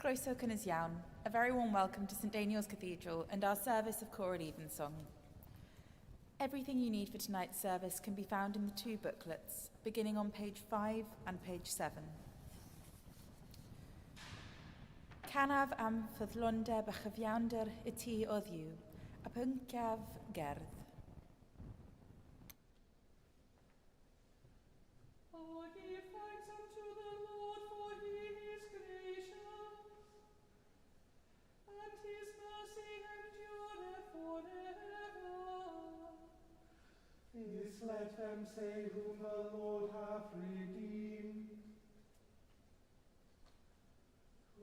Croeso cynnes iawn. A very warm welcome to St Daniel's Cathedral and our service of Choral Evensong. Everything you need for tonight's service can be found in the two booklets, beginning on page 5 and page 7. Canaf am ffyddlondeb a chyfiawnder y tŷ o Dduw, a pynciaf gerdd. Oh, give thanks unto the Lord, for he is gracious, and his mercy endureth forever. This let them say whom the Lord hath redeemed,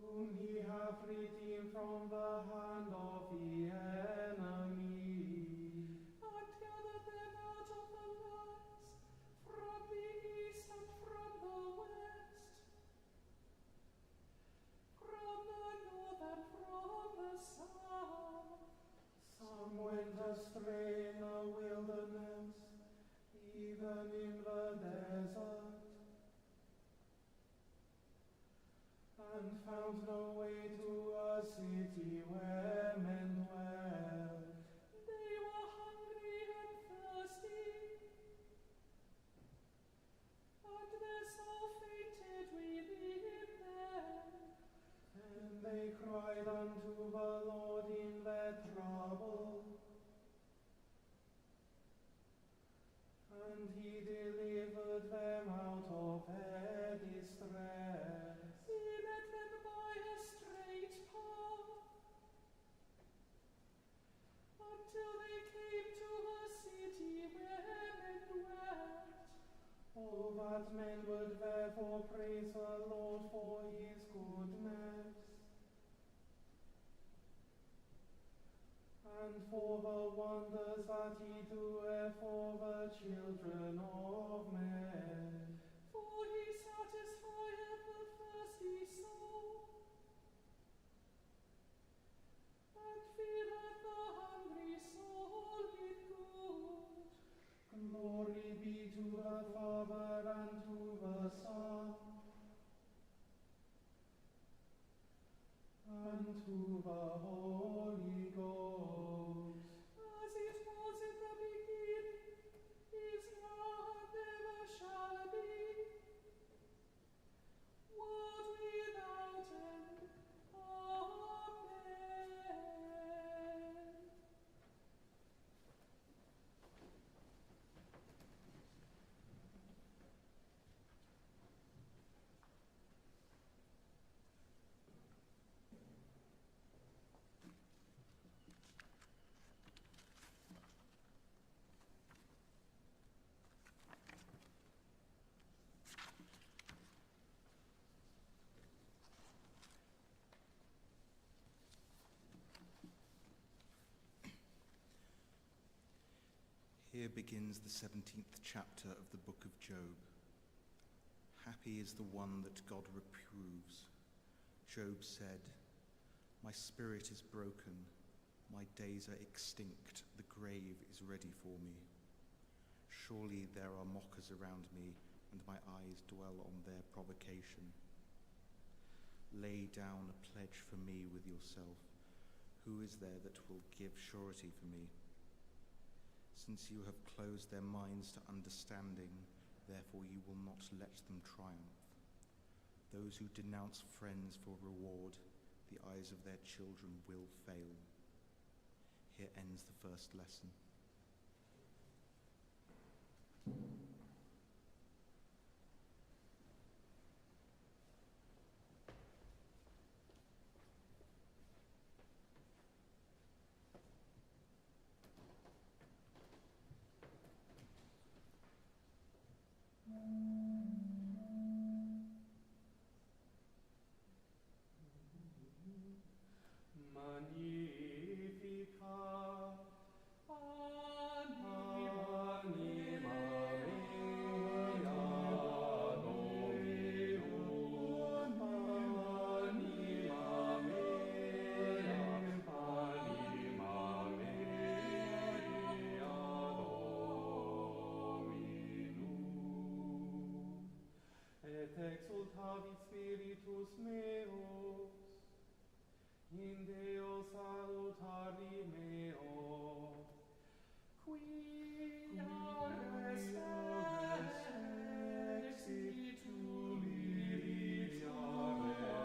whom he hath redeemed from the hand of the enemy, And gathered them out of the lands, from the east and from the west, from the north and from the south. Some went astray in the wilderness, even in the desert, and found no way to a city where men dwell. They were hungry and thirsty, and their soul fainted within them. And they cried unto the Lord in their trouble, and he delivered them out of their distress. He led them by a straight path, until they came to a city where men dwelt. Oh, that men would therefore praise the Lord for his goodness, and for the wonders that he doeth for the children of men. For he satisfieth the thirsty soul, and filleth the hungry soul with good. Glory be to the Father, and to the Son, and to the Holy Ghost. As it was in the beginning, is now, and ever shall be, world without end. Amen. Here begins the 17th chapter of the book of Job. Happy is the one that God reproves. Job said, "My spirit is broken, my days are extinct, the grave is ready for me. Surely there are mockers around me, and my eyes dwell on their provocation. Lay down a pledge for me with yourself. Who is there that will give surety for me? Since you have closed their minds to understanding, therefore you will not let them triumph. Those who denounce friends for reward, the eyes of their children will fail." Here ends the first lesson. exultavit spiritus meus, in Deo salutari meo, quia res exitu militia res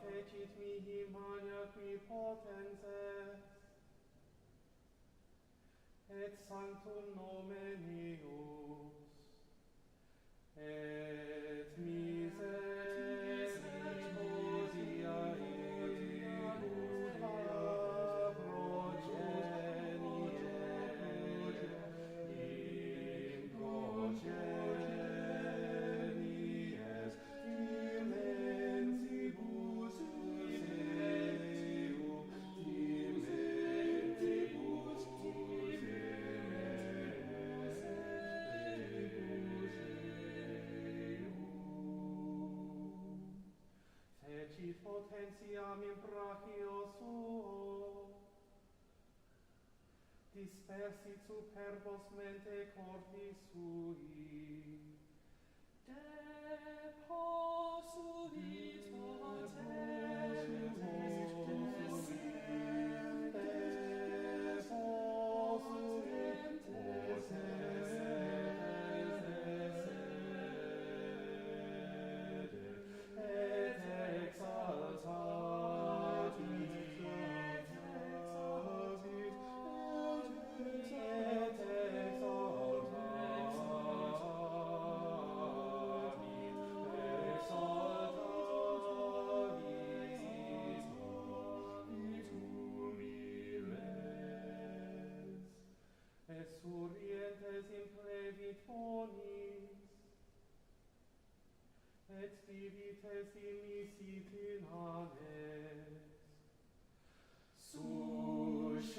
fecit mihi magna qui potens est, et sanctum nomen eius, et misericordia eius a progenies, in progenies dimensibus fecit potentiam in brachio suo, dispersit superbos mente corpi sui, deposuit surientes implevit bonis, et spirites immisit in anes. Suscepit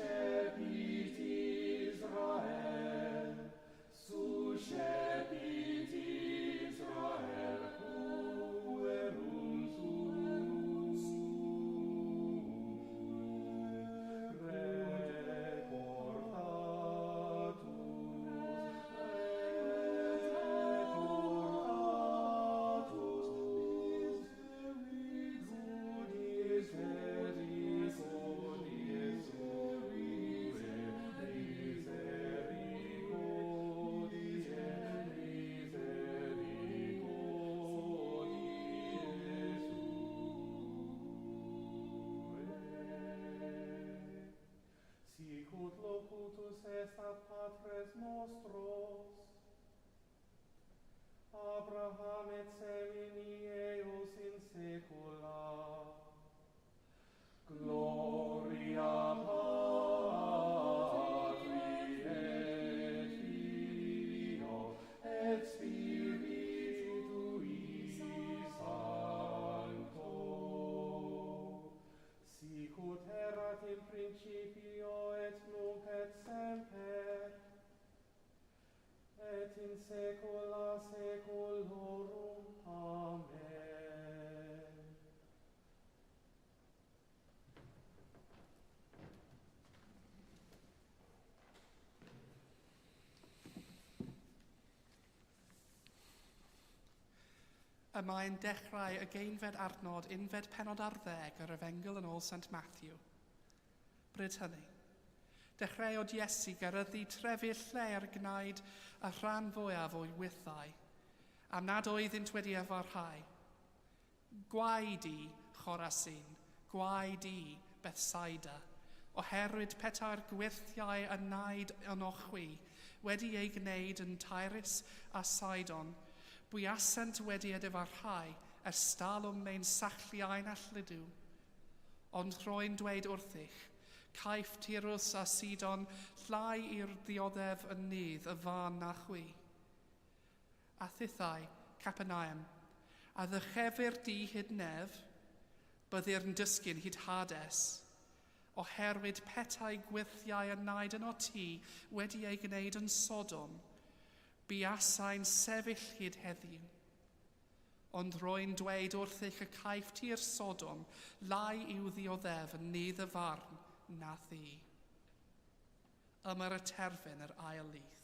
Israel, suscepit Israel, puerum sicut locutus est ad patres nostros, Abraham et semini eius in saecula. Gloria Patri et Filio et Spiritui Sancto, sicut erat in principio et nunc et semper, et in saecula saeculorum. Amen. Yma yn dechrau y geinfed adnod unfed pennod ar 10 yr Efengyl yn ôl St Matthew. Bryd hynny, dechreuodd Iesu gyrryddu trefydd lle ar gnaed y rhan fwyaf o'i wythau, am nad oeddynt wedi efarhau. Gwaed i, Chorasin, gwaed i, Bethsaida, oherwydd peta'r gwirthiau y naid ynochwi wedi ei gwneud yn Tyrus a Sidon, bwyasent wedi efarhau ers talwm mewn sachliau'n allidw. Ond rwy'n dweud wrthych, Caiff Tirws a Sidon llai i'r ddioddef yn nedd y fan na chwi. A thithau, Capernaum, a ddychefur di hyd nef, byddir yn dysgu'n hyd Hades, oherwydd petai gwirthiau yn naid yn o ti wedi ei gwneud yn Sodom, buasau'n sefyll hyd heddiw. Ond rwy'n dweud wrthych y caiff ti'r Sodom lai i'w ddioddef yn nedd y farn na thi. Yma'r y terfyn yr ail lyth.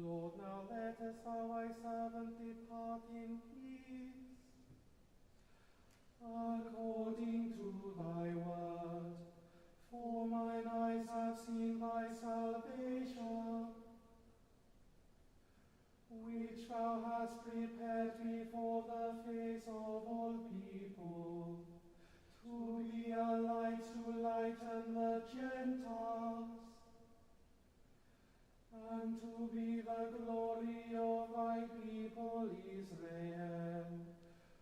Lord, now lettest thou thy servant depart in peace, according to thy word. For mine eyes have seen thy salvation, which thou hast prepared before the face of all people, to be a light to lighten the Gentiles, and to be the glory of thy people Israel.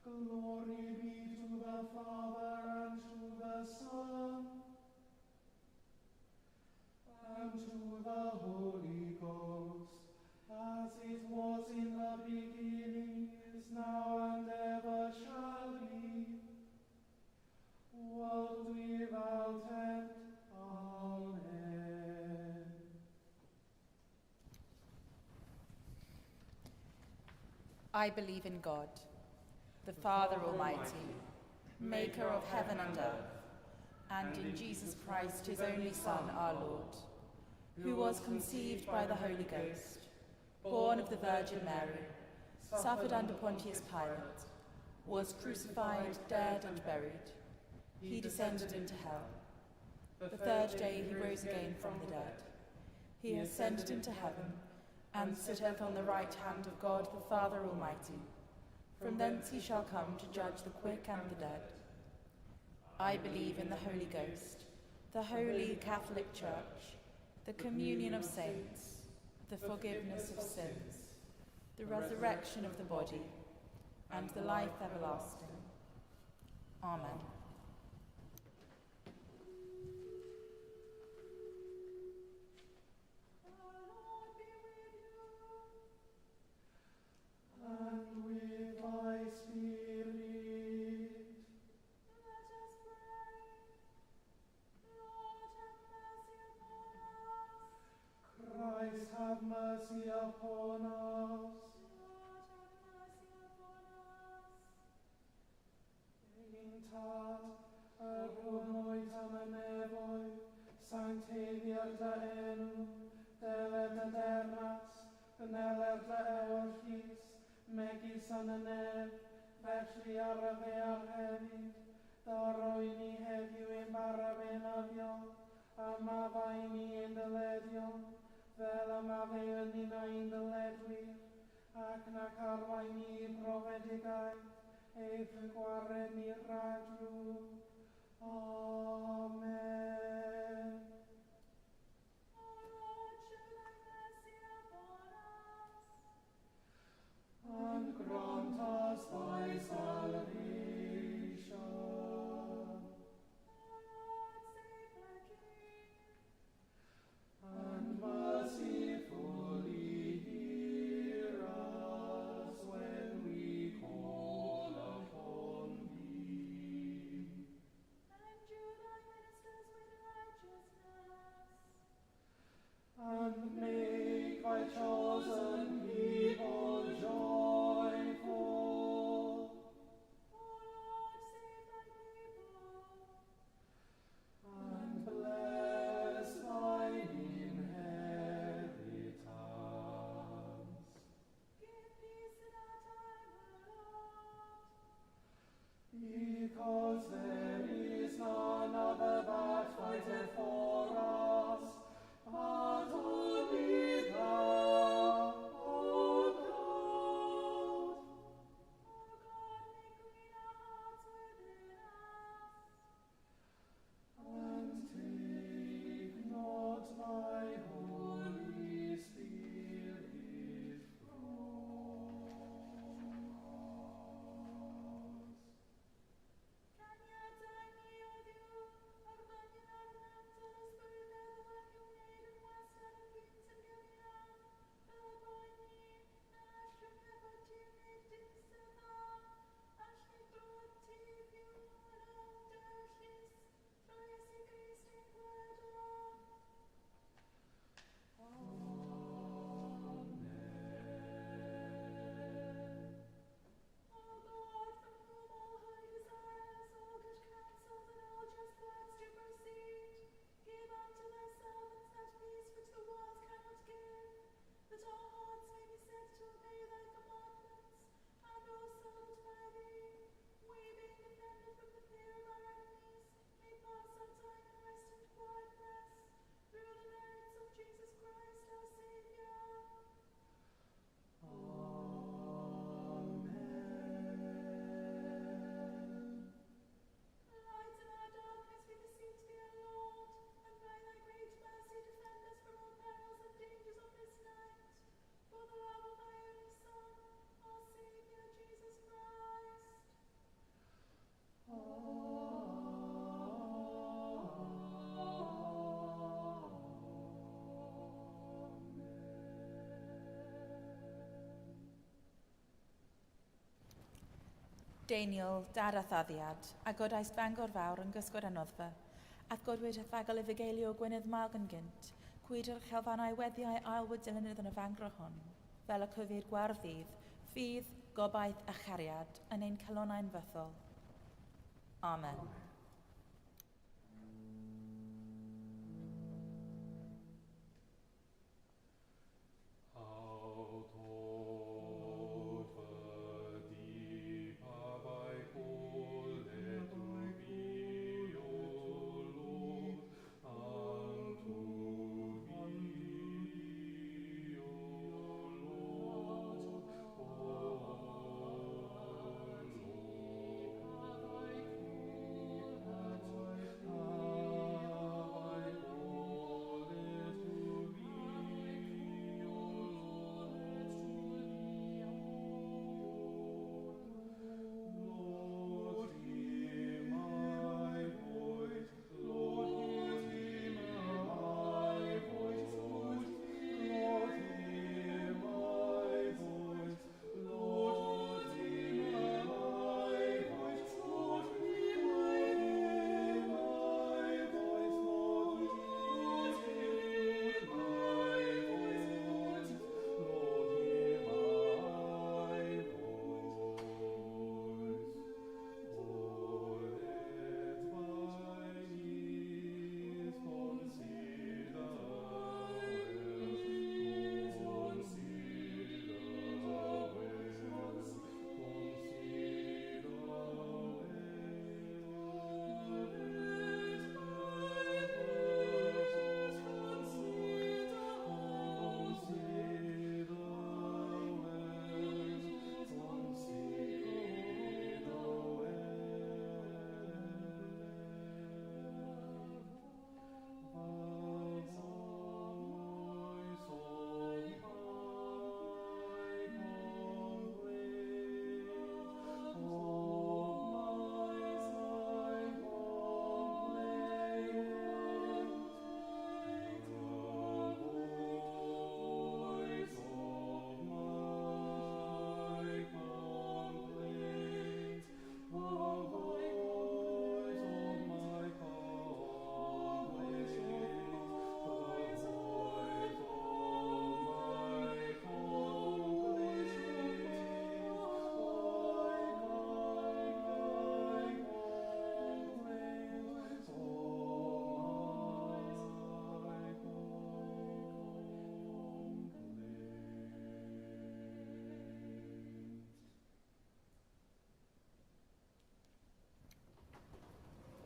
Glory be to the Father, and to the Son, and to the Holy Ghost, as it was in the beginning, is now, and ever shall be, world without end. Amen. I believe in God, the Father Almighty, maker of heaven and earth, and in Jesus Christ, his only Son, our Lord, who was conceived by the Holy Ghost, born of the Virgin Mary, suffered under Pontius Pilate, was crucified, dead, and buried. He descended into hell. The third day he rose again from the dead. He ascended into heaven, and sitteth on the right hand of God the Father Almighty. From thence he shall come to judge the quick and the dead. I believe in the Holy Ghost, the holy Catholic Church, the communion of saints, the forgiveness of sins, the resurrection of the body, and the life everlasting. Amen. And with thy spirit. Let us pray. Lord, have mercy upon us. Christ, have mercy upon us. Lord, have mercy upon us. Intat, ergonoit amenevoi, sanctavier de enum, deler de dernas, gneler de eorchis, megis ananev, felly ar y fe ar hefyd, daroi ni heddiw yn barabennafio, a maddau ni yn dyledio, fel y maddau yn un ein dyledwyr, ac nac arwain ni profedigau, eith y gwared ni ragw. Amen. O Lord, show thy mercy upon us. And grant us thy salvation. O Lord, save thy King. And mercifully hear us when we call upon thee. Endue thy ministers with righteousness. And make thy chosen people joyful. O Lord, save thy people. And bless thine inheritance. Give peace in our time, O Lord. Because there is none other that fighteth for us, but only thou. Daniel, dad a thaddiad, a godais Bangor fawr yn gysgod a noddfa, at godwyd a thagol y fugeilio Gwynedd Malgan gynt, cwyd yr chelfannau weddiau ailwyd dilynydd yn y fangro hon, fel y cyfyr gwardydd, ffydd, gobaith a chariad yn ein celonnau'n fythol. Amen.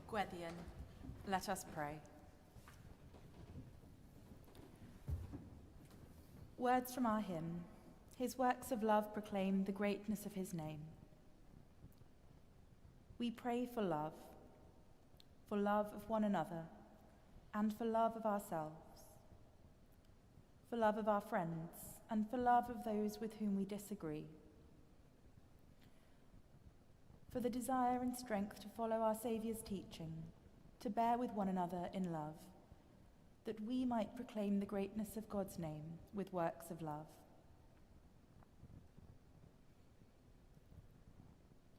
Gweddian, let us pray. Words from our hymn. His works of love proclaim the greatness of his name. We pray for love of one another, and for love of ourselves, for love of our friends, and for love of those with whom we disagree, for the desire and strength to follow our Saviour's teaching, to bear with one another in love, that we might proclaim the greatness of God's name with works of love.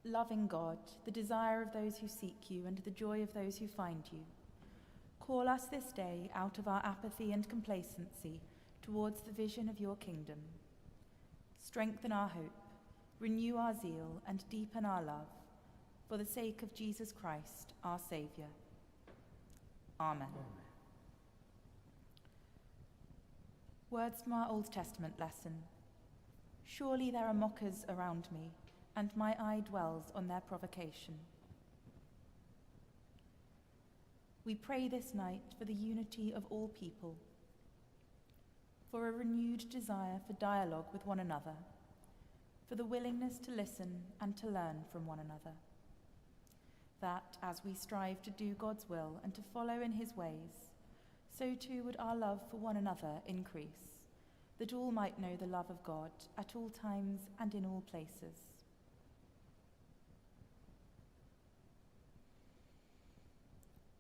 Loving God, the desire of those who seek you and the joy of those who find you, call us this day out of our apathy and complacency towards the vision of your kingdom. Strengthen our hope, renew our zeal, and deepen our love, for the sake of Jesus Christ, our Saviour. Amen. Words from our Old Testament lesson. Surely there are mockers around me, and my eye dwells on their provocation. We pray this night for the unity of all people, for a renewed desire for dialogue with one another, for the willingness to listen and to learn from one another, that as we strive to do God's will and to follow in his ways, so too would our love for one another increase, that all might know the love of God at all times and in all places.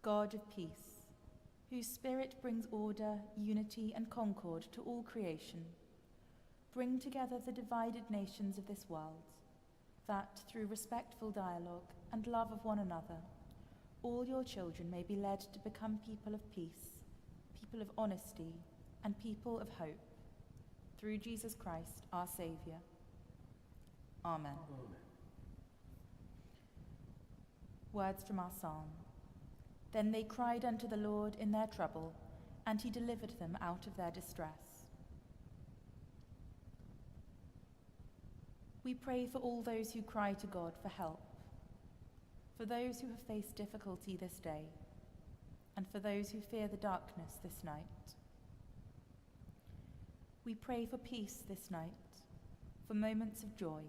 God of peace, whose spirit brings order, unity, and concord to all creation, bring together the divided nations of this world, that through respectful dialogue and love of one another, all your children may be led to become people of peace, people of honesty, and people of hope, through Jesus Christ, our Saviour. Amen. Words from our psalm. Then they cried unto the Lord in their trouble, and he delivered them out of their distress. We pray for all those who cry to God for help, for those who have faced difficulty this day, and for those who fear the darkness this night. We pray for peace this night, for moments of joy,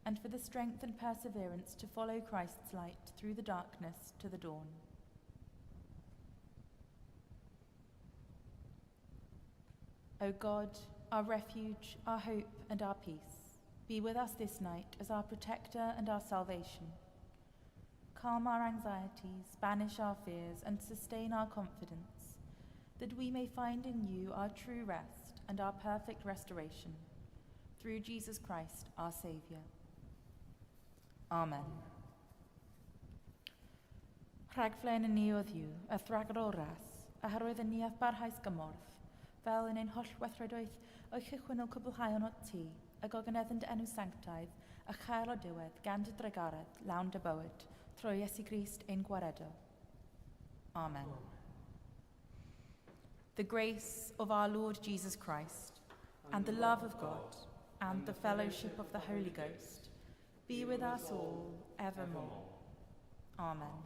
and for the strength and perseverance to follow Christ's light through the darkness to the dawn. O God, our refuge, our hope, and our peace, be with us this night as our protector and our salvation. Calm our anxieties, banish our fears, and sustain our confidence, that we may find in you our true rest and our perfect restoration, through Jesus Christ, our Saviour. Amen. Rhagflen yn ni o ddiw, a thragr o ras, a harwydd yn ni ath barhaus gymorth, fel yn ein holl weithredoedd o'i chychwynol cwblhau o'n ti, a gogyneddyn dy enw sanctaidd, a chael o diwedd gan dy dregaredd, lawn dy bywyd, trwy Iesu Grist ein gwaredo. Amen. The grace of our Lord Jesus Christ, and the love of God, and the fellowship of the Holy Ghost, be with us all evermore. Amen.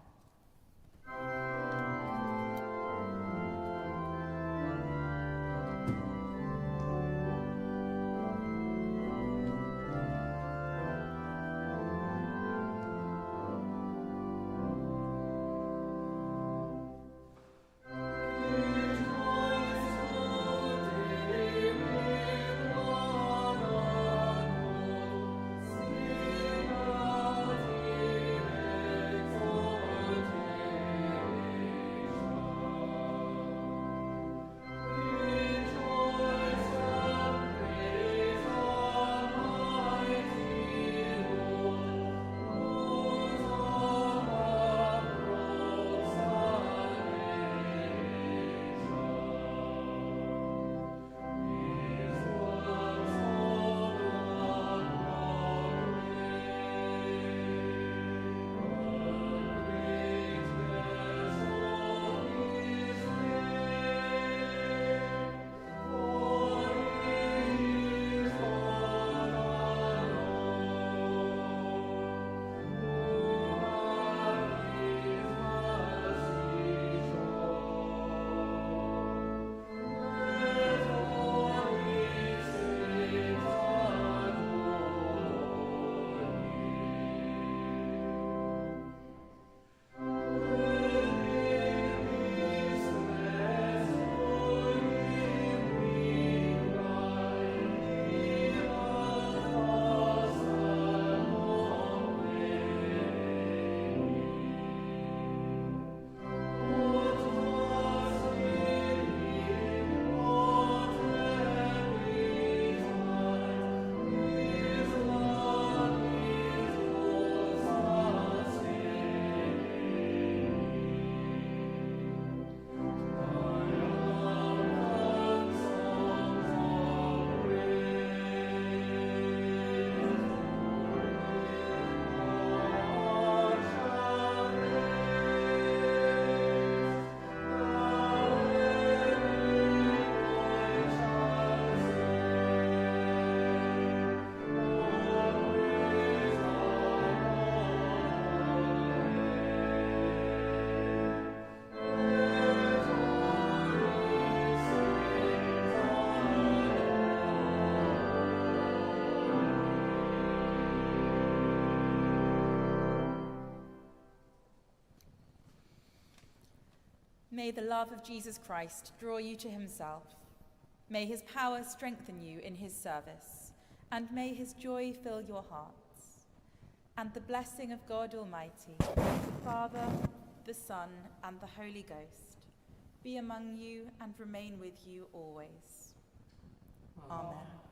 May the love of Jesus Christ draw you to himself. May his power strengthen you in his service, and may his joy fill your hearts. And the blessing of God Almighty, the Father, the Son, and the Holy Ghost, be among you and remain with you always. Amen.